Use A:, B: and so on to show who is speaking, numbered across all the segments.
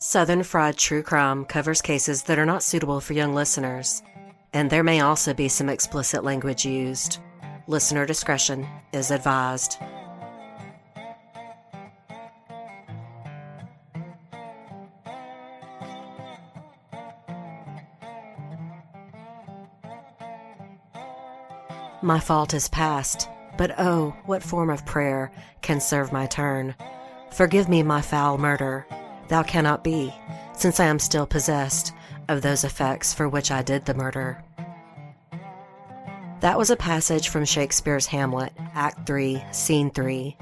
A: Southern Fried True Crime covers cases that are not suitable for young listeners, and there may also be some explicit language used. Listener discretion is advised. My fault is past, but oh, what form of prayer can serve my turn? Forgive me my foul murder. Thou cannot be, since I am still possessed of those effects for which I did the murder. That was a passage from Shakespeare's Hamlet, Act 3, Scene 3.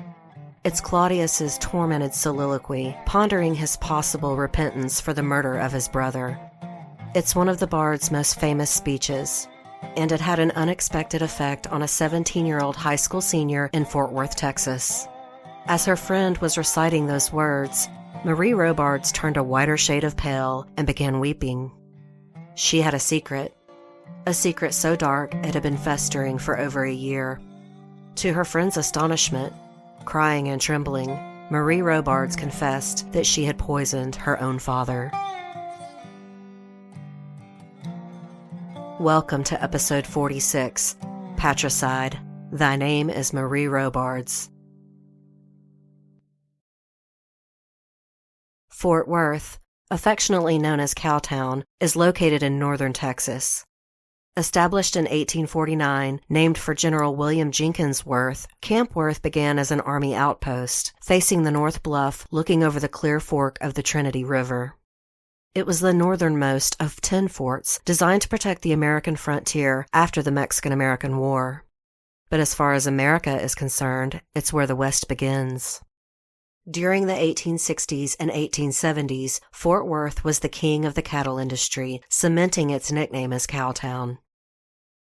A: It's Claudius's tormented soliloquy, pondering his possible repentance for the murder of his brother. It's one of the bard's most famous speeches, and it had an unexpected effect on a 17-year-old high school senior in Fort Worth, Texas. As her friend was reciting those words, Marie Robards turned a whiter shade of pale and began weeping. She had a secret so dark it had been festering for over a year. To her friend's astonishment, crying and trembling, Marie Robards confessed that she had poisoned her own father. Welcome to episode 46, Patricide. Thy name is Marie Robards. Fort Worth, affectionately known as Cowtown, is located in northern Texas. Established in 1849, named for General William Jenkins Worth, Camp Worth began as an Army outpost, facing the North Bluff, looking over the Clear Fork of the Trinity River. It was the northernmost of 10 forts designed to protect the American frontier after the Mexican-American War. But as far as America is concerned, it's where the West begins. During the 1860s and 1870s, Fort Worth was the king of the cattle industry, cementing its nickname as Cowtown.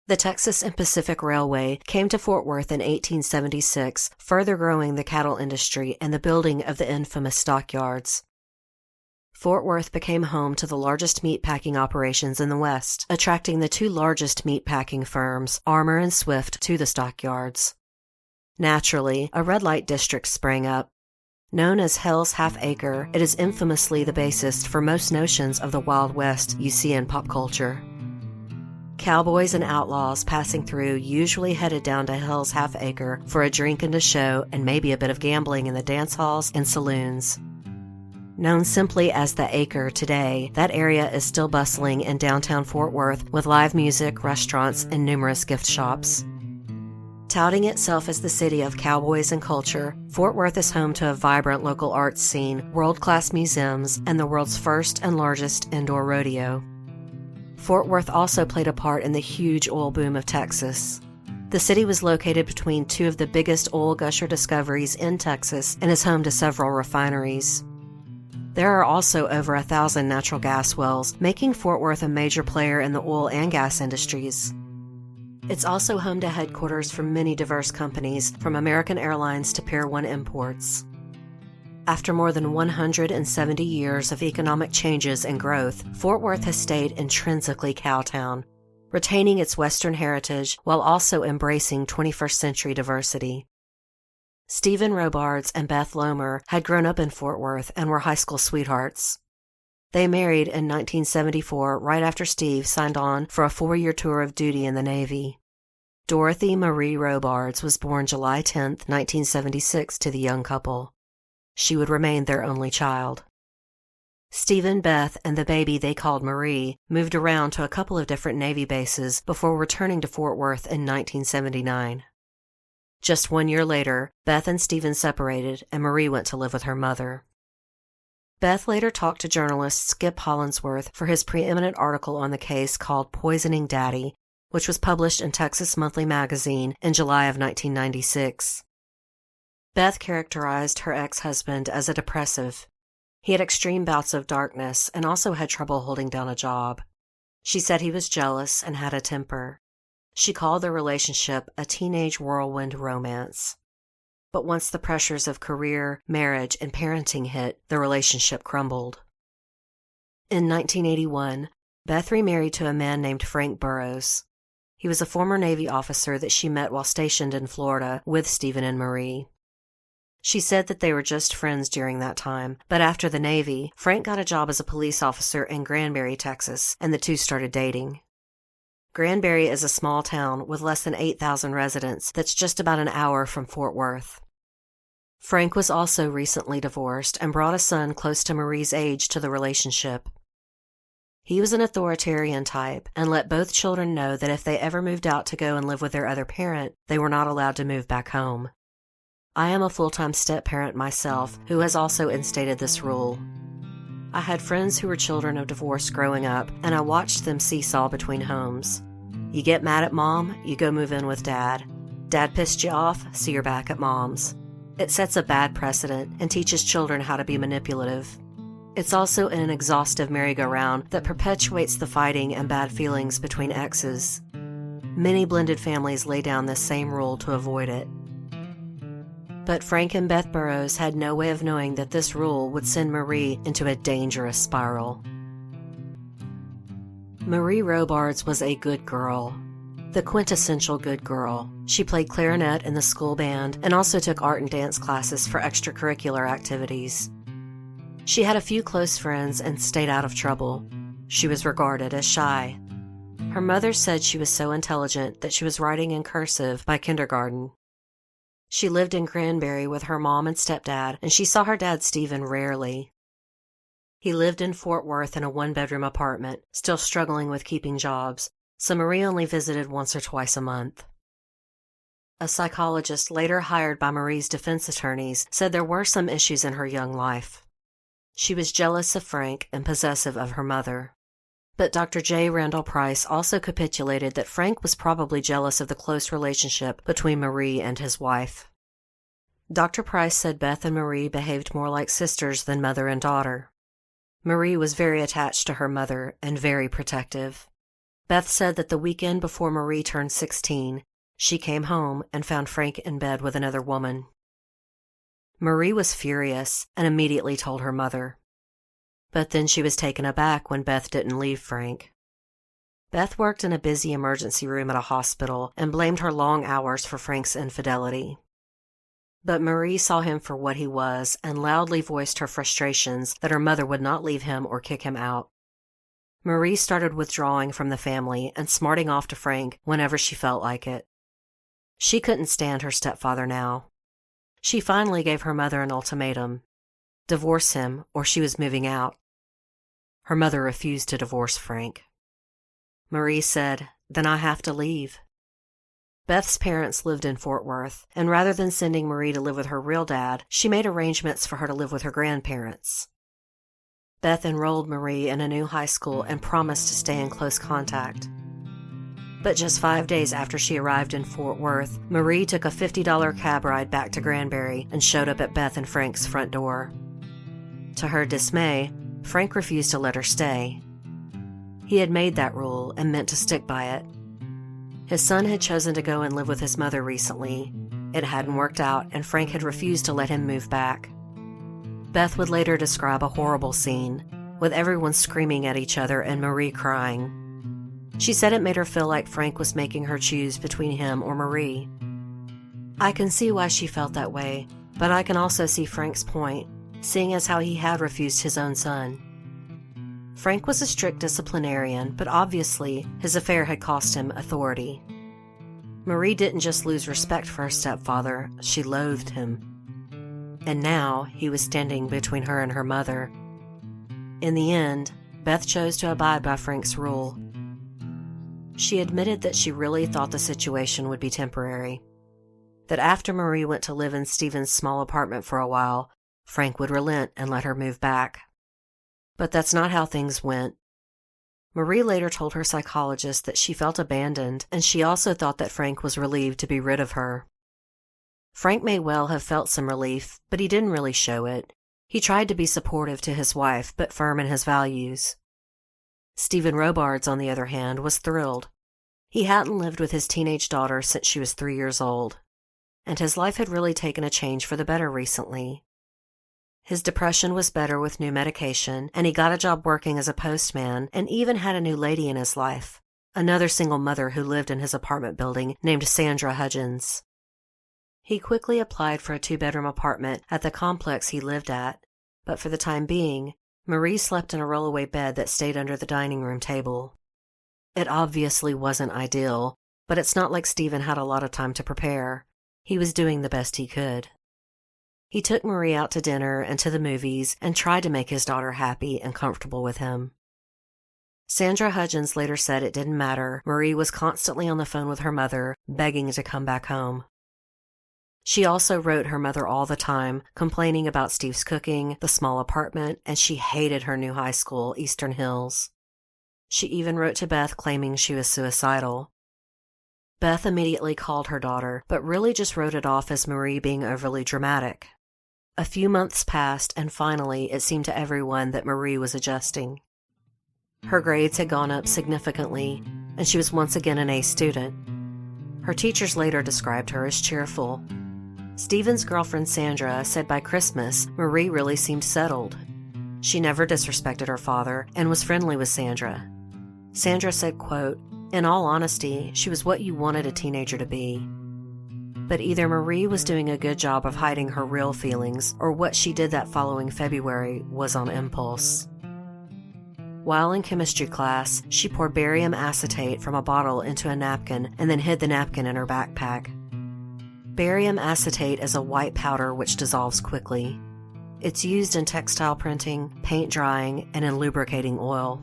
A: The Texas and Pacific Railway came to Fort Worth in 1876, further growing the cattle industry and the building of the infamous stockyards. Fort Worth became home to the largest meatpacking operations in the West, attracting the two largest meatpacking firms, Armour and Swift, to the stockyards. Naturally, a red light district sprang up. Known as Hell's Half Acre, it is infamously the basis for most notions of the Wild West you see in pop culture. Cowboys and outlaws passing through usually headed down to Hell's Half Acre for a drink and a show and maybe a bit of gambling in the dance halls and saloons. Known simply as the Acre today, that area is still bustling in downtown Fort Worth with live music, restaurants, and numerous gift shops. Touting itself as the city of cowboys and culture, Fort Worth is home to a vibrant local arts scene, world-class museums, and the world's first and largest indoor rodeo. Fort Worth also played a part in the huge oil boom of Texas. The city was located between two of the biggest oil gusher discoveries in Texas and is home to several refineries. There are also over 1,000 natural gas wells, making Fort Worth a major player in the oil and gas industries. It's also home to headquarters for many diverse companies, from American Airlines to Pier 1 Imports. After more than 170 years of economic changes and growth, Fort Worth has stayed intrinsically Cowtown, retaining its Western heritage while also embracing 21st century diversity. Stephen Robards and Beth Lomer had grown up in Fort Worth and were high school sweethearts. They married in 1974 right after Steve signed on for a 4-year tour of duty in the Navy. Dorothy Marie Robards was born July 10, 1976 to the young couple. She would remain their only child. Stephen, Beth, and the baby they called Marie moved around to a couple of different Navy bases before returning to Fort Worth in 1979. Just 1 year later, Beth and Stephen separated and Marie went to live with her mother. Beth later talked to journalist Skip Hollandsworth for his preeminent article on the case called Poisoning Daddy, which was published in Texas Monthly Magazine in July of 1996. Beth characterized her ex-husband as a depressive. He had extreme bouts of darkness and also had trouble holding down a job. She said he was jealous and had a temper. She called their relationship a teenage whirlwind romance. But once the pressures of career, marriage, and parenting hit, the relationship crumbled. In 1981, Beth remarried to a man named Frank Burrows. He was a former Navy officer that she met while stationed in Florida with Stephen and Marie. She said that they were just friends during that time, but after the Navy, Frank got a job as a police officer in Granbury, Texas, and the two started dating. Granbury is a small town with less than 8,000 residents that's just about an hour from Fort Worth. Frank was also recently divorced and brought a son close to Marie's age to the relationship. He was an authoritarian type and let both children know that if they ever moved out to go and live with their other parent, they were not allowed to move back home. I am a full-time step-parent myself who has also instated this rule. I had friends who were children of divorce growing up, and I watched them seesaw between homes. You get mad at mom, you go move in with dad. Dad pissed you off, so you're back at mom's. It sets a bad precedent and teaches children how to be manipulative. It's also an exhaustive merry-go-round that perpetuates the fighting and bad feelings between exes. Many blended families lay down this same rule to avoid it. But Frank and Beth Burrows had no way of knowing that this rule would send Marie into a dangerous spiral. Marie Robards was a good girl. The quintessential good girl. She played clarinet in the school band and also took art and dance classes for extracurricular activities. She had a few close friends and stayed out of trouble. She was regarded as shy. Her mother said she was so intelligent that she was writing in cursive by kindergarten. She lived in Granbury with her mom and stepdad, and she saw her dad Stephen rarely. He lived in Fort Worth in a one-bedroom apartment, still struggling with keeping jobs, so Marie only visited once or twice a month. A psychologist later hired by Marie's defense attorneys said there were some issues in her young life. She was jealous of Frank and possessive of her mother. But Dr. J. Randall Price also capitulated that Frank was probably jealous of the close relationship between Marie and his wife. Dr. Price said Beth and Marie behaved more like sisters than mother and daughter. Marie was very attached to her mother and very protective. Beth said that the weekend before Marie turned 16, she came home and found Frank in bed with another woman. Marie was furious and immediately told her mother. But then she was taken aback when Beth didn't leave Frank. Beth worked in a busy emergency room at a hospital and blamed her long hours for Frank's infidelity. But Marie saw him for what he was and loudly voiced her frustrations that her mother would not leave him or kick him out. Marie started withdrawing from the family and smarting off to Frank whenever she felt like it. She couldn't stand her stepfather now. She finally gave her mother an ultimatum: divorce him or she was moving out. Her mother refused to divorce Frank. Marie said, "Then I have to leave." Beth's parents lived in Fort Worth, and rather than sending Marie to live with her real dad, she made arrangements for her to live with her grandparents. Beth enrolled Marie in a new high school and promised to stay in close contact. But just 5 days after she arrived in Fort Worth, Marie took a $50 cab ride back to Granbury and showed up at Beth and Frank's front door. To her dismay, Frank refused to let her stay. He had made that rule and meant to stick by it. His son had chosen to go and live with his mother recently. It hadn't worked out, and Frank had refused to let him move back. Beth would later describe a horrible scene, with everyone screaming at each other and Marie crying. She said it made her feel like Frank was making her choose between him or Marie. I can see why she felt that way, but I can also see Frank's point, seeing as how he had refused his own son. Frank was a strict disciplinarian, but obviously his affair had cost him authority. Marie didn't just lose respect for her stepfather, she loathed him. And now he was standing between her and her mother. In the end, Beth chose to abide by Frank's rule. She admitted that she really thought the situation would be temporary. That after Marie went to live in Stephen's small apartment for a while, Frank would relent and let her move back. But that's not how things went. Marie later told her psychologist that she felt abandoned, and she also thought that Frank was relieved to be rid of her. Frank may well have felt some relief, but he didn't really show it. He tried to be supportive to his wife, but firm in his values. Stephen Robards, on the other hand, was thrilled. He hadn't lived with his teenage daughter since she was 3 years old, and his life had really taken a change for the better recently. His depression was better with new medication, and he got a job working as a postman and even had a new lady in his life, another single mother who lived in his apartment building named Sandra Hudgens. He quickly applied for a 2-bedroom apartment at the complex he lived at, but for the time being, Marie slept in a rollaway bed that stayed under the dining room table. It obviously wasn't ideal, but it's not like Stephen had a lot of time to prepare. He was doing the best he could. He took Marie out to dinner and to the movies and tried to make his daughter happy and comfortable with him. Sandra Hudgens later said it didn't matter. Marie was constantly on the phone with her mother, begging to come back home. She also wrote her mother all the time, complaining about Steve's cooking, the small apartment, and she hated her new high school, Eastern Hills. She even wrote to Beth claiming she was suicidal. Beth immediately called her daughter, but really just wrote it off as Marie being overly dramatic. A few months passed, and finally it seemed to everyone that Marie was adjusting. Her grades had gone up significantly, and she was once again an A student. Her teachers later described her as cheerful. Stephen's girlfriend Sandra said by Christmas, Marie really seemed settled. She never disrespected her father and was friendly with Sandra. Sandra said, quote, "In all honesty, she was what you wanted a teenager to be." But either Marie was doing a good job of hiding her real feelings, or what she did that following February was on impulse. While in chemistry class, she poured barium acetate from a bottle into a napkin and then hid the napkin in her backpack. Barium acetate is a white powder which dissolves quickly. It's used in textile printing, paint drying, and in lubricating oil.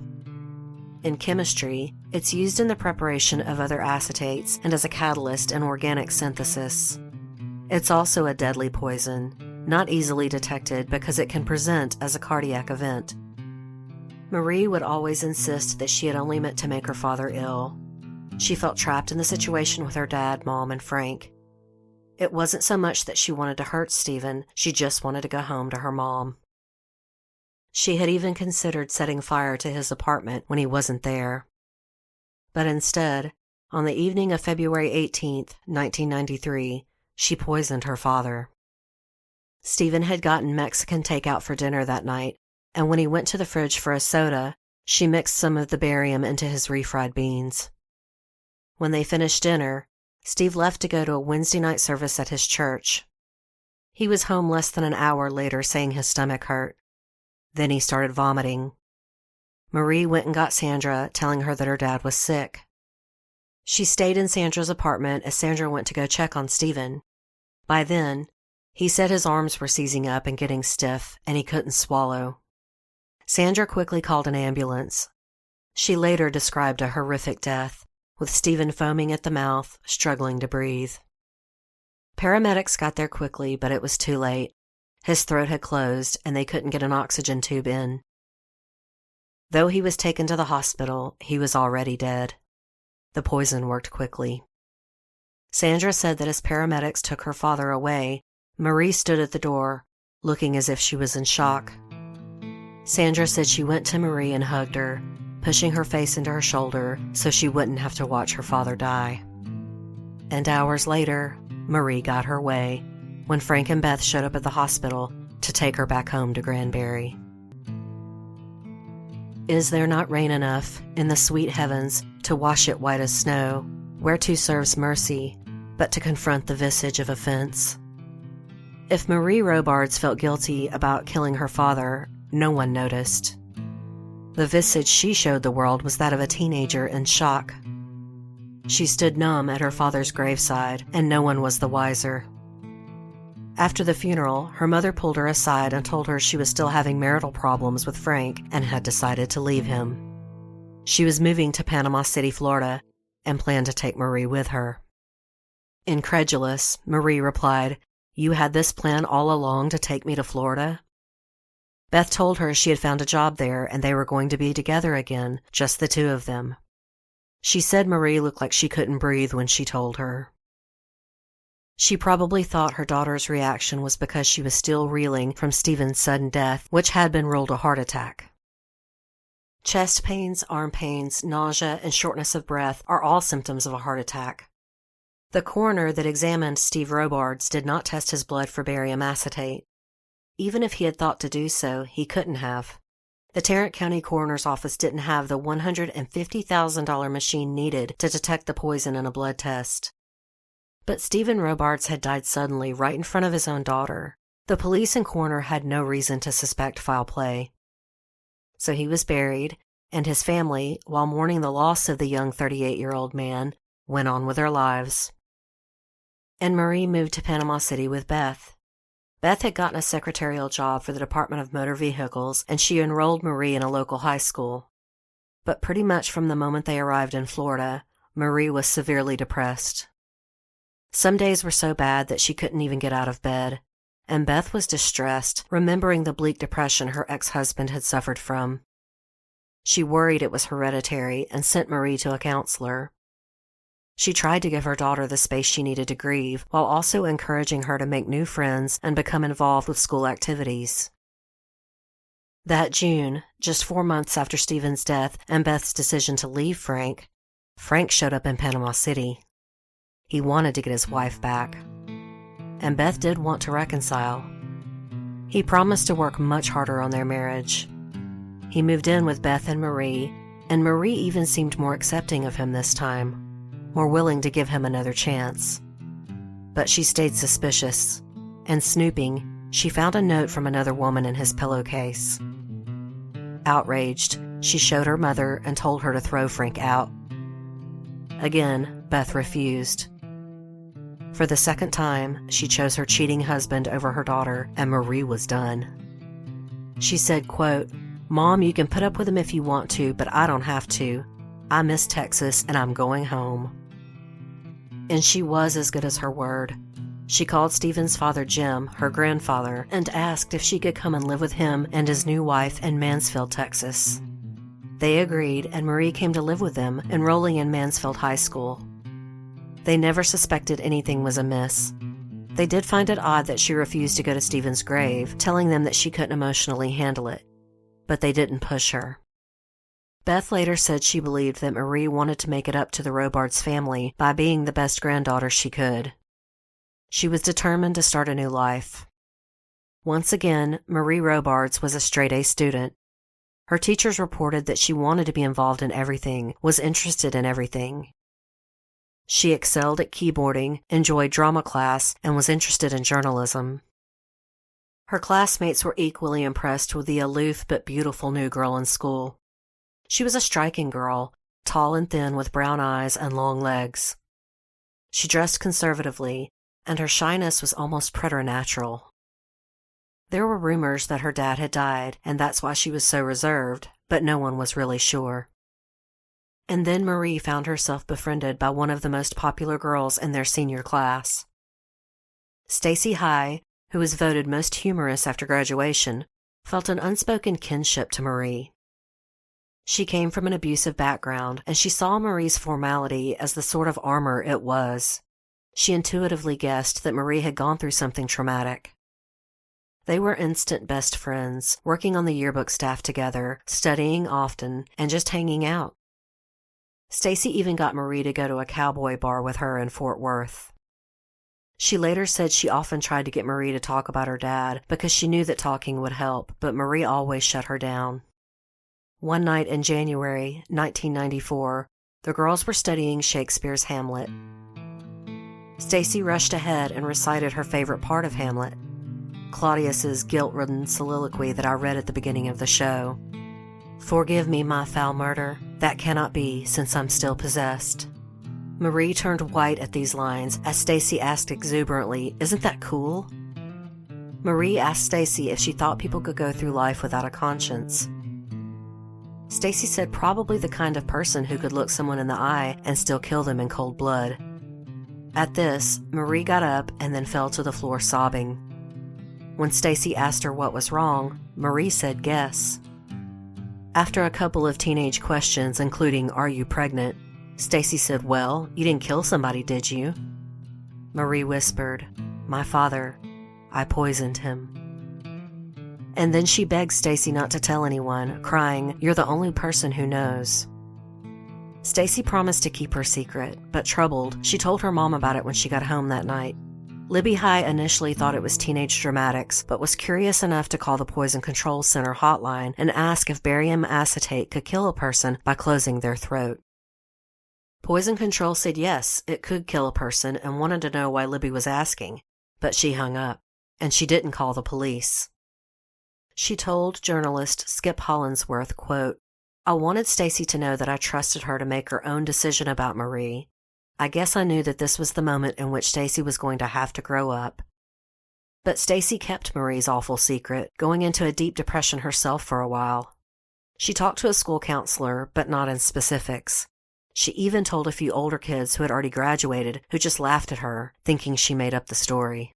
A: In chemistry, it's used in the preparation of other acetates and as a catalyst in organic synthesis. It's also a deadly poison, not easily detected because it can present as a cardiac event. Marie would always insist that she had only meant to make her father ill. She felt trapped in the situation with her dad, Mom, and Frank. It wasn't so much that she wanted to hurt Stephen, she just wanted to go home to her mom. She had even considered setting fire to his apartment when he wasn't there. But instead, on the evening of February 18th, 1993, she poisoned her father. Stephen had gotten Mexican takeout for dinner that night, and when he went to the fridge for a soda, she mixed some of the barium into his refried beans. When they finished dinner, Steve left to go to a Wednesday night service at his church. He was home less than an hour later saying his stomach hurt. Then he started vomiting. Marie went and got Sandra, telling her that her dad was sick. She stayed in Sandra's apartment as Sandra went to go check on Stephen. By then, he said his arms were seizing up and getting stiff, and he couldn't swallow. Sandra quickly called an ambulance. She later described a horrific death, with Stephen foaming at the mouth, struggling to breathe. Paramedics got there quickly, but it was too late. His throat had closed, and they couldn't get an oxygen tube in. Though he was taken to the hospital, he was already dead. The poison worked quickly. Sandra said that as paramedics took her father away, Marie stood at the door, looking as if she was in shock. Sandra said she went to Marie and hugged her, pushing her face into her shoulder so she wouldn't have to watch her father die. And hours later, Marie got her way when Frank and Beth showed up at the hospital to take her back home to Granbury. Is there not rain enough in the sweet heavens to wash it white as snow, whereto serves mercy, but to confront the visage of offense? If Marie Robards felt guilty about killing her father, no one noticed. The visage she showed the world was that of a teenager in shock. She stood numb at her father's graveside, and no one was the wiser. After the funeral, her mother pulled her aside and told her she was still having marital problems with Frank and had decided to leave him. She was moving to Panama City, Florida, and planned to take Marie with her. Incredulous, Marie replied, "You had this plan all along to take me to Florida?" Beth told her she had found a job there and they were going to be together again, just the two of them. She said Marie looked like she couldn't breathe when she told her. She probably thought her daughter's reaction was because she was still reeling from Stephen's sudden death, which had been ruled a heart attack. Chest pains, arm pains, nausea, and shortness of breath are all symptoms of a heart attack. The coroner that examined Steve Robards did not test his blood for barium acetate. Even if he had thought to do so, he couldn't have. The Tarrant County Coroner's Office didn't have the $150,000 machine needed to detect the poison in a blood test. But Stephen Robards had died suddenly right in front of his own daughter. The police and coroner had no reason to suspect foul play. So he was buried, and his family, while mourning the loss of the young 38-year-old man, went on with their lives. And Marie moved to Panama City with Beth. Beth had gotten a secretarial job for the Department of Motor Vehicles, and she enrolled Marie in a local high school. But pretty much from the moment they arrived in Florida, Marie was severely depressed. Some days were so bad that she couldn't even get out of bed, and Beth was distressed, remembering the bleak depression her ex-husband had suffered from. She worried it was hereditary and sent Marie to a counselor. She tried to give her daughter the space she needed to grieve, while also encouraging her to make new friends and become involved with school activities. That June, just 4 months after Stephen's death and Beth's decision to leave Frank showed up in Panama City. He wanted to get his wife back. And Beth did want to reconcile. He promised to work much harder on their marriage. He moved in with Beth and Marie even seemed more accepting of him this time, more willing to give him another chance. But she stayed suspicious, and snooping, she found a note from another woman in his pillowcase. Outraged, she showed her mother and told her to throw Frank out. Again, Beth refused. For the second time, she chose her cheating husband over her daughter, and Marie was done. She said, quote, "Mom, you can put up with him if you want to, but I don't have to. I miss Texas, and I'm going home." And she was as good as her word. She called Stephen's father Jim, her grandfather, and asked if she could come and live with him and his new wife in Mansfield, Texas. They agreed, and Marie came to live with them, enrolling in Mansfield High School. They never suspected anything was amiss. They did find it odd that she refused to go to Stephen's grave, telling them that she couldn't emotionally handle it. But they didn't push her. Beth later said she believed that Marie wanted to make it up to the Robards family by being the best granddaughter she could. She was determined to start a new life. Once again, Marie Robards was a straight-A student. Her teachers reported that she wanted to be involved in everything, was interested in everything. She excelled at keyboarding, enjoyed drama class, and was interested in journalism. Her classmates were equally impressed with the aloof but beautiful new girl in school. She was a striking girl, tall and thin with brown eyes and long legs. She dressed conservatively, and her shyness was almost preternatural. There were rumors that her dad had died, and that's why she was so reserved, but no one was really sure. And then Marie found herself befriended by one of the most popular girls in their senior class. Stacy High, who was voted most humorous after graduation, felt an unspoken kinship to Marie. She came from an abusive background, and she saw Marie's formality as the sort of armor it was. She intuitively guessed that Marie had gone through something traumatic. They were instant best friends, working on the yearbook staff together, studying often, and just hanging out. Stacy even got Marie to go to a cowboy bar with her in Fort Worth. She later said she often tried to get Marie to talk about her dad because she knew that talking would help, but Marie always shut her down. One night in January 1994, the girls were studying Shakespeare's Hamlet. Stacy rushed ahead and recited her favorite part of Hamlet, Claudius's guilt-ridden soliloquy that I read at the beginning of the show. "Forgive me my foul murder. That cannot be, since I'm still possessed." Marie turned white at these lines as Stacy asked exuberantly, "Isn't that cool?" Marie asked Stacy if she thought people could go through life without a conscience. Stacy said probably the kind of person who could look someone in the eye and still kill them in cold blood. At this, Marie got up and then fell to the floor sobbing. When Stacy asked her what was wrong, Marie said guess. After a couple of teenage questions, including, "Are you pregnant?" Stacy said, "Well, you didn't kill somebody, did you?" Marie whispered, "My father. I poisoned him." And then she begged Stacy not to tell anyone, crying, "You're the only person who knows." Stacy promised to keep her secret, but troubled, she told her mom about it when she got home that night. Libby High initially thought it was teenage dramatics, but was curious enough to call the Poison Control Center hotline and ask if barium acetate could kill a person by closing their throat. Poison control said yes, it could kill a person and wanted to know why Libby was asking, but she hung up, and she didn't call the police. She told journalist Skip Hollingsworth, quote, "I wanted Stacy to know that I trusted her to make her own decision about Marie. I guess I knew that this was the moment in which Stacy was going to have to grow up." But Stacy kept Marie's awful secret, going into a deep depression herself for a while. She talked to a school counselor, but not in specifics. She even told a few older kids who had already graduated who just laughed at her, thinking she made up the story.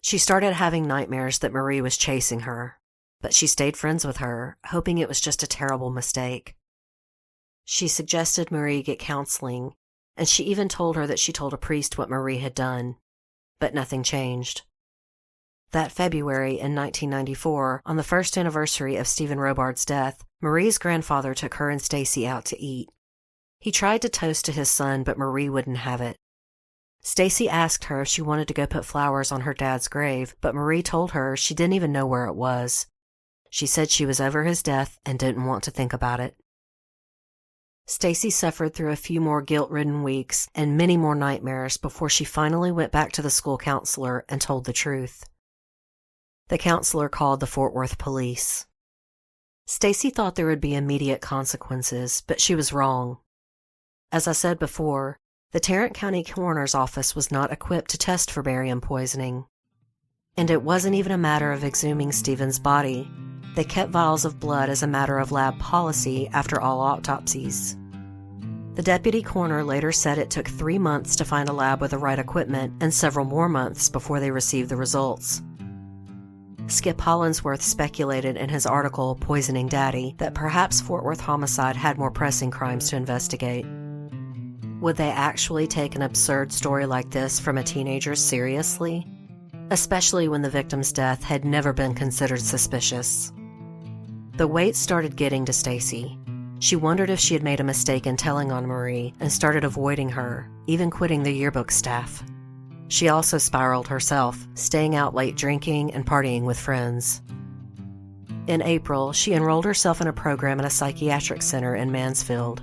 A: She started having nightmares that Marie was chasing her, but she stayed friends with her, hoping it was just a terrible mistake. She suggested Marie get counseling, and she even told her that she told a priest what Marie had done, but nothing changed. That February in 1994, on the first anniversary of Stephen Robards' death, Marie's grandfather took her and Stacy out to eat. He tried to toast to his son, but Marie wouldn't have it. Stacy asked her if she wanted to go put flowers on her dad's grave, but Marie told her she didn't even know where it was. She said she was over his death and didn't want to think about it. Stacy suffered through a few more guilt-ridden weeks and many more nightmares before she finally went back to the school counselor and told the truth. The counselor called the Fort Worth police. Stacy thought there would be immediate consequences, but she was wrong. As I said before, the Tarrant County Coroner's Office was not equipped to test for barium poisoning. And it wasn't even a matter of exhuming Stephen's body. They kept vials of blood as a matter of lab policy after all autopsies. The deputy coroner later said it took 3 months to find a lab with the right equipment and several more months before they received the results. Skip Hollingsworth speculated in his article, Poisoning Daddy, that perhaps Fort Worth homicide had more pressing crimes to investigate. Would they actually take an absurd story like this from a teenager seriously? Especially when the victim's death had never been considered suspicious. The weight started getting to Stacy. She wondered if she had made a mistake in telling on Marie and started avoiding her, even quitting the yearbook staff. She also spiraled herself, staying out late drinking and partying with friends. In April, she enrolled herself in a program at a psychiatric center in Mansfield.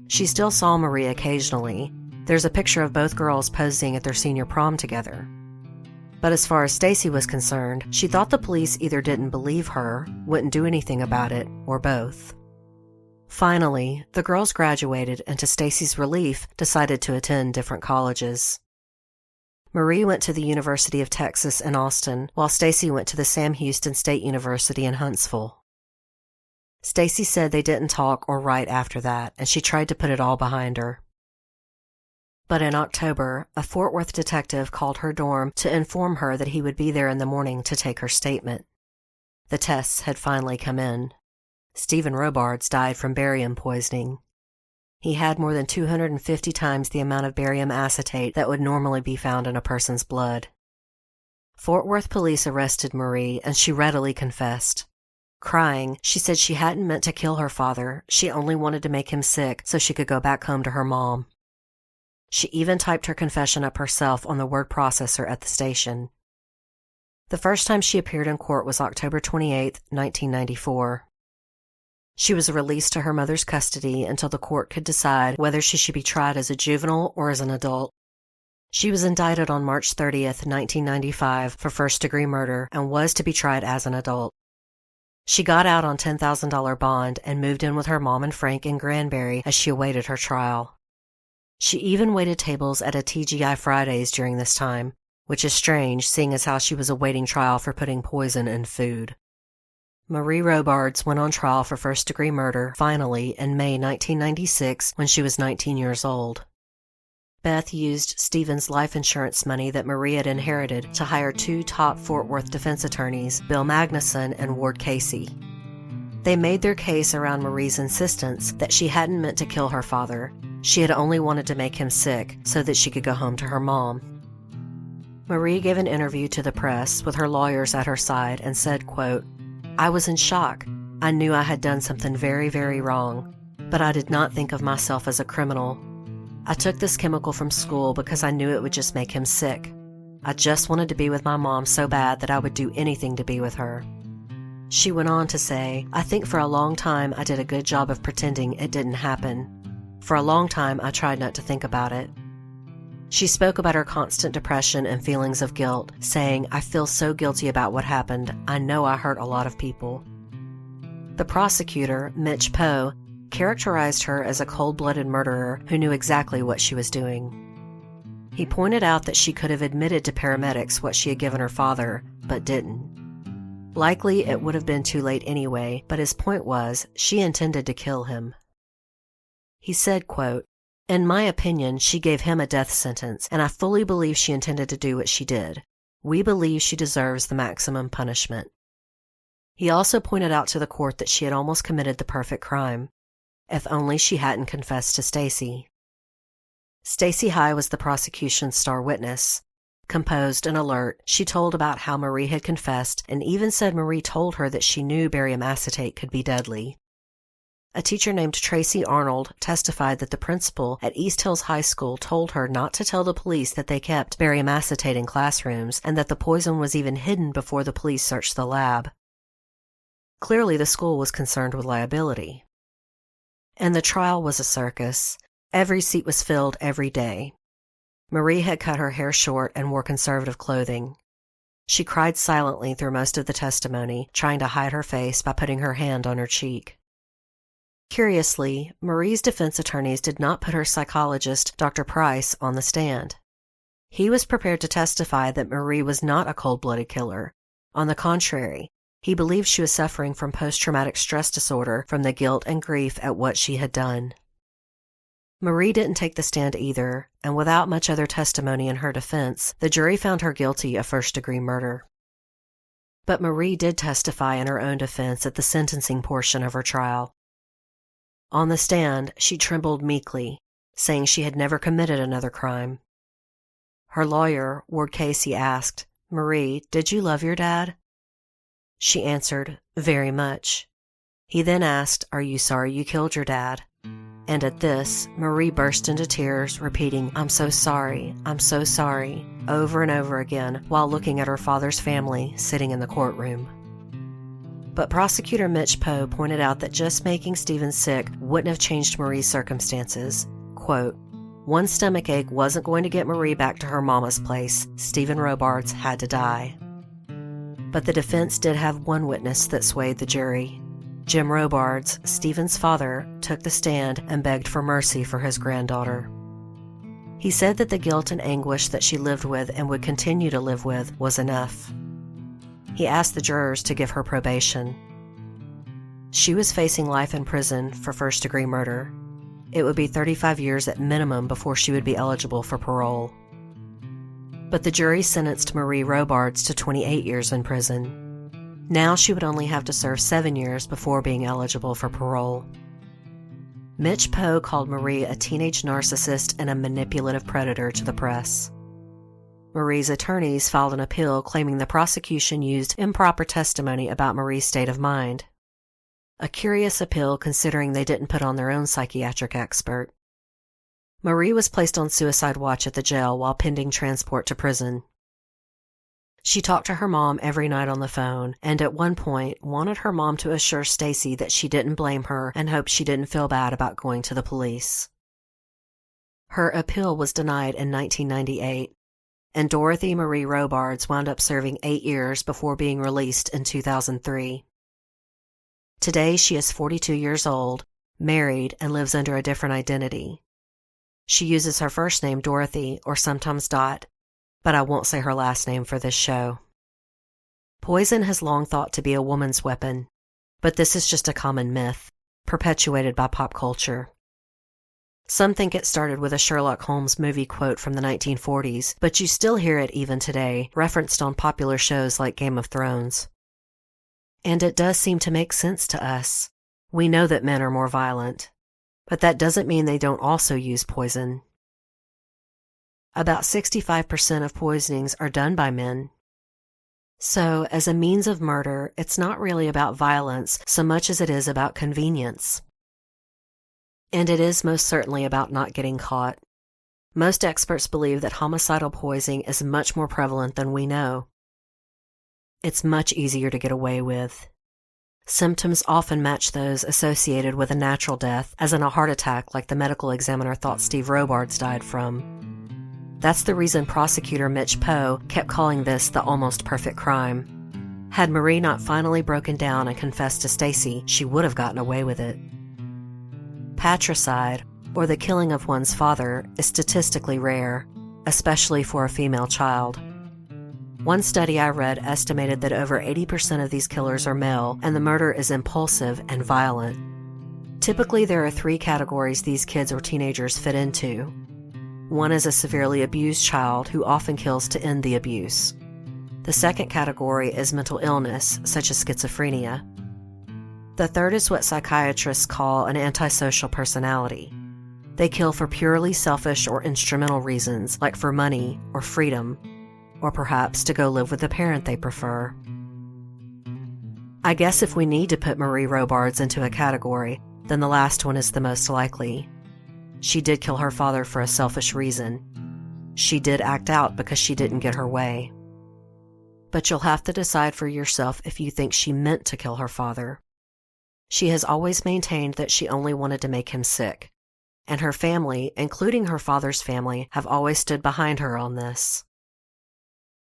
A: She still saw Marie occasionally. There's a picture of both girls posing at their senior prom together. But as far as Stacy was concerned, she thought the police either didn't believe her, wouldn't do anything about it, or both. Finally, the girls graduated and, to Stacy's relief, decided to attend different colleges. Marie went to the University of Texas in Austin, while Stacy went to the Sam Houston State University in Huntsville. Stacy said they didn't talk or write after that, and she tried to put it all behind her. But in October, a Fort Worth detective called her dorm to inform her that he would be there in the morning to take her statement. The tests had finally come in. Stephen Robards died from barium poisoning. He had more than 250 times the amount of barium acetate that would normally be found in a person's blood. Fort Worth police arrested Marie, and she readily confessed. Crying, she said she hadn't meant to kill her father, she only wanted to make him sick so she could go back home to her mom. She even typed her confession up herself on the word processor at the station. The first time she appeared in court was October 28, 1994. She was released to her mother's custody until the court could decide whether she should be tried as a juvenile or as an adult. She was indicted on March 30, 1995 for first-degree murder and was to be tried as an adult. She got out on $10,000 bond and moved in with her mom and Frank in Granbury as she awaited her trial. She even waited tables at a TGI Fridays during this time, which is strange seeing as how she was awaiting trial for putting poison in food. Marie Robards went on trial for first-degree murder, finally, in May 1996 when she was 19 years old. Beth used Stephen's life insurance money that Marie had inherited to hire 2 top Fort Worth defense attorneys, Bill Magnuson and Ward Casey. They made their case around Marie's insistence that she hadn't meant to kill her father. She had only wanted to make him sick so that she could go home to her mom. Marie gave an interview to the press with her lawyers at her side and said, quote, "I was in shock. I knew I had done something very, very wrong, but I did not think of myself as a criminal. I took this chemical from school because I knew it would just make him sick. I just wanted to be with my mom so bad that I would do anything to be with her." She went on to say, "I think for a long time I did a good job of pretending it didn't happen. For a long time, I tried not to think about it. She spoke about her constant depression and feelings of guilt, saying, "I feel so guilty about what happened. I know I hurt a lot of people." The prosecutor, Mitch Poe, characterized her as a cold-blooded murderer who knew exactly what she was doing. He pointed out that she could have admitted to paramedics what she had given her father, but didn't. Likely it would have been too late anyway, but his point was she intended to kill him. He said, quote, "In my opinion, she gave him a death sentence, and I fully believe she intended to do what she did. We believe she deserves the maximum punishment." He also pointed out to the court that she had almost committed the perfect crime. If only she hadn't confessed to Stacy. Stacy High was the prosecution's star witness. Composed and alert, she told about how Marie had confessed and even said Marie told her that she knew barium acetate could be deadly. A teacher named Tracy Arnold testified that the principal at East Hills High School told her not to tell the police that they kept barium acetate in classrooms and that the poison was even hidden before the police searched the lab. Clearly, the school was concerned with liability. And the trial was a circus. Every seat was filled every day. Marie had cut her hair short and wore conservative clothing. She cried silently through most of the testimony, trying to hide her face by putting her hand on her cheek. Curiously, Marie's defense attorneys did not put her psychologist, Dr. Price, on the stand. He was prepared to testify that Marie was not a cold-blooded killer. On the contrary, he believed she was suffering from post-traumatic stress disorder from the guilt and grief at what she had done. Marie didn't take the stand either, and without much other testimony in her defense, the jury found her guilty of first-degree murder. But Marie did testify in her own defense at the sentencing portion of her trial. On the stand, she trembled meekly, saying she had never committed another crime. Her lawyer, Ward Casey, asked, "Marie, did you love your dad?" She answered, "Very much." He then asked, "Are you sorry you killed your dad?" And at this, Marie burst into tears, repeating, I'm so sorry, over and over again, while looking at her father's family sitting in the courtroom. But prosecutor Mitch Poe pointed out that just making Stephen sick wouldn't have changed Marie's circumstances. Quote, "One stomach ache wasn't going to get Marie back to her mama's place. Stephen Robards had to die." But the defense did have one witness that swayed the jury. Jim Robards, Stephen's father, took the stand and begged for mercy for his granddaughter. He said that the guilt and anguish that she lived with and would continue to live with was enough. He asked the jurors to give her probation. She was facing life in prison for first-degree murder. It would be 35 years at minimum before she would be eligible for parole. But the jury sentenced Marie Robards to 28 years in prison. Now she would only have to serve 7 years before being eligible for parole. Mitch Poe called Marie a teenage narcissist and a manipulative predator to the press. Marie's attorneys filed an appeal claiming the prosecution used improper testimony about Marie's state of mind. A curious appeal considering they didn't put on their own psychiatric expert. Marie was placed on suicide watch at the jail while pending transport to prison. She talked to her mom every night on the phone, and at one point wanted her mom to assure Stacy that she didn't blame her and hoped she didn't feel bad about going to the police. Her appeal was denied in 1998, and Dorothy Marie Robards wound up serving 8 years before being released in 2003. Today she is 42 years old, married, and lives under a different identity. She uses her first name Dorothy, or sometimes Dot, but I won't say her last name for this show. Poison has long thought to be a woman's weapon, but this is just a common myth, perpetuated by pop culture. Some think it started with a Sherlock Holmes movie quote from the 1940s, but you still hear it even today, referenced on popular shows like Game of Thrones. And it does seem to make sense to us. We know that men are more violent, but that doesn't mean they don't also use poison. About 65% of poisonings are done by men. So, as a means of murder, it's not really about violence so much as it is about convenience. And it is most certainly about not getting caught. Most experts believe that homicidal poisoning is much more prevalent than we know. It's much easier to get away with. Symptoms often match those associated with a natural death, as in a heart attack like the medical examiner thought Steve Robards died from. That's the reason prosecutor Mitch Poe kept calling this the almost perfect crime. Had Marie not finally broken down and confessed to Stacy, she would have gotten away with it. Patricide, or the killing of one's father, is statistically rare, especially for a female child. One study I read estimated that over 80% of these killers are male, and the murder is impulsive and violent. Typically, there are 3 categories these kids or teenagers fit into. One is a severely abused child who often kills to end the abuse. The second category is mental illness, such as schizophrenia. The third is what psychiatrists call an antisocial personality. They kill for purely selfish or instrumental reasons, like for money or freedom, or perhaps to go live with the parent they prefer. I guess if we need to put Marie Robards into a category, then the last one is the most likely. She did kill her father for a selfish reason. She did act out because she didn't get her way. But you'll have to decide for yourself if you think she meant to kill her father. She has always maintained that she only wanted to make him sick, and her family, including her father's family, have always stood behind her on this.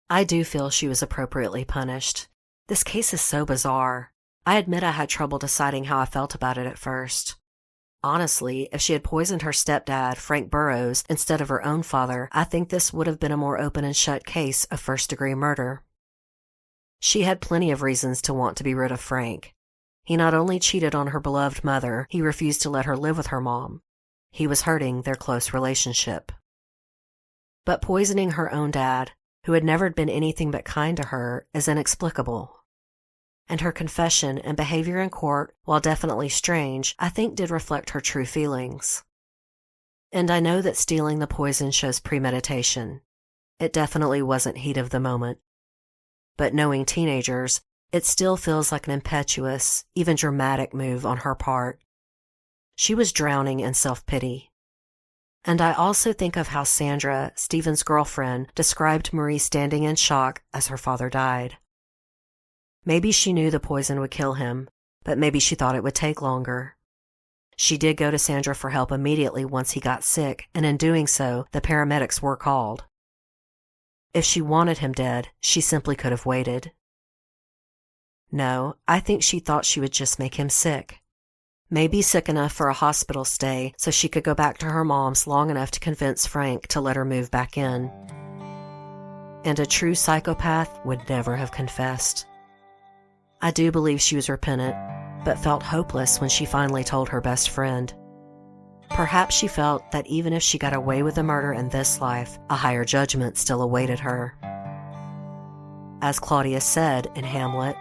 A: I do feel she was appropriately punished. This case is so bizarre. I admit I had trouble deciding how I felt about it at first. Honestly, if she had poisoned her stepdad, Frank Burroughs, instead of her own father, I think this would have been a more open and shut case of first-degree murder. She had plenty of reasons to want to be rid of Frank. He not only cheated on her beloved mother, he refused to let her live with her mom. He was hurting their close relationship. But poisoning her own dad, who had never been anything but kind to her, is inexplicable. And her confession and behavior in court, while definitely strange, I think did reflect her true feelings. And I know that stealing the poison shows premeditation. It definitely wasn't heat of the moment. But knowing teenagers, it still feels like an impetuous, even dramatic move on her part. She was drowning in self-pity. And I also think of how Sandra, Stephen's girlfriend, described Marie standing in shock as her father died. Maybe she knew the poison would kill him, but maybe she thought it would take longer. She did go to Sandra for help immediately once he got sick, and in doing so, the paramedics were called. If she wanted him dead, she simply could have waited. No, I think she thought she would just make him sick. Maybe sick enough for a hospital stay so she could go back to her mom's long enough to convince Frank to let her move back in. And a true psychopath would never have confessed. I do believe she was repentant, but felt hopeless when she finally told her best friend. Perhaps she felt that even if she got away with the murder in this life, a higher judgment still awaited her. As Claudius said in Hamlet,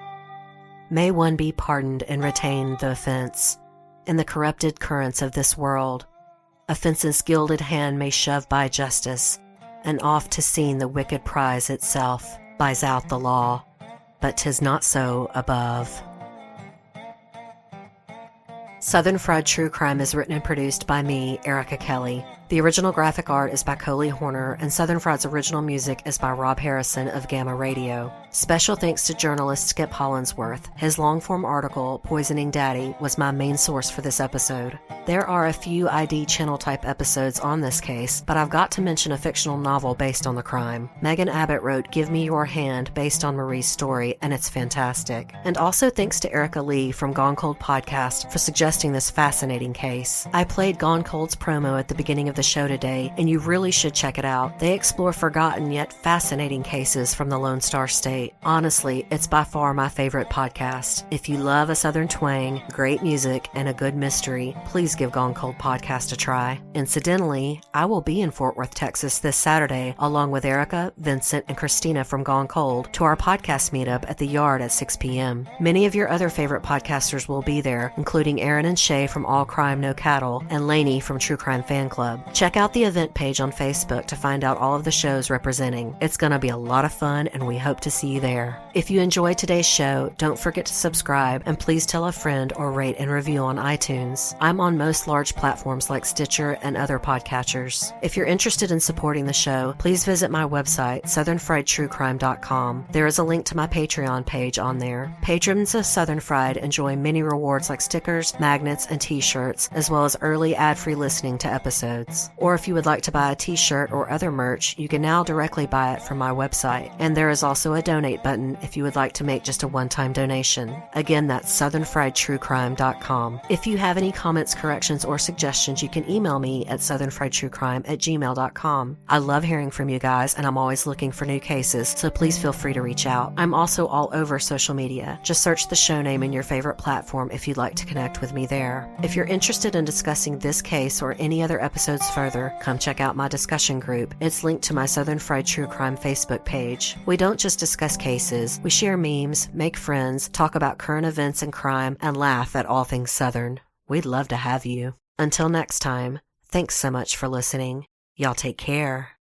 A: "May one be pardoned and retain the offense. In the corrupted currents of this world, offence's gilded hand may shove by justice, and oft 'tis seen the wicked prize itself buys out the law, but 'tis not so above." Southern Fried True Crime is written and produced by me, Erica Kelley. The original graphic art is by Coley Horner, and Southern Fried's original music is by Rob Harrison of Gamma Radio. Special thanks to journalist Skip Hollinsworth. His long-form article, Poisoning Daddy, was my main source for this episode. There are a few ID channel-type episodes on this case, but I've got to mention a fictional novel based on the crime. Megan Abbott wrote Give Me Your Hand based on Marie's story, and it's fantastic. And also thanks to Erica Lee from Gone Cold Podcast for suggesting this fascinating case. I played Gone Cold's promo at the beginning of the show today, and you really should check it out. They explore forgotten yet fascinating cases from the Lone Star State. Honestly, it's by far my favorite podcast. If you love a Southern twang, great music, and a good mystery, please give Gone Cold Podcast a try. Incidentally, I will be in Fort Worth, Texas this Saturday, along with Erica, Vincent, and Christina from Gone Cold, to our podcast meetup at the Yard at 6 p.m. Many of your other favorite podcasters will be there, including Aaron and Shay from All Crime No Cattle, and Lainey from True Crime Fan Club. Check out the event page on Facebook to find out all of the shows representing. It's going to be a lot of fun, and we hope to see you there. If you enjoyed today's show, don't forget to subscribe, and please tell a friend or rate and review on iTunes. I'm on most large platforms like Stitcher and other podcatchers. If you're interested in supporting the show, please visit my website, southernfriedtruecrime.com. There is a link to my Patreon page on there. Patrons of Southern Fried enjoy many rewards like stickers, magnets, and t-shirts, as well as early ad-free listening to episodes. Or if you would like to buy a t-shirt or other merch, you can now directly buy it from my website. And there is also a donate button if you would like to make just a one-time donation. Again, that's southernfriedtruecrime.com. If you have any comments, corrections, or suggestions, you can email me at southernfriedtruecrime@gmail.com. I love hearing from you guys, and I'm always looking for new cases, so please feel free to reach out. I'm also all over social media. Just search the show name in your favorite platform if you'd like to connect with me there. If you're interested in discussing this case or any other episodes further, come check out my discussion group. It's linked to my Southern Fried True Crime Facebook page. We don't just discuss cases, we share memes, make friends, talk about current events and crime, and laugh at all things Southern. We'd love to have you. Until next time, thanks so much for listening. Y'all take care.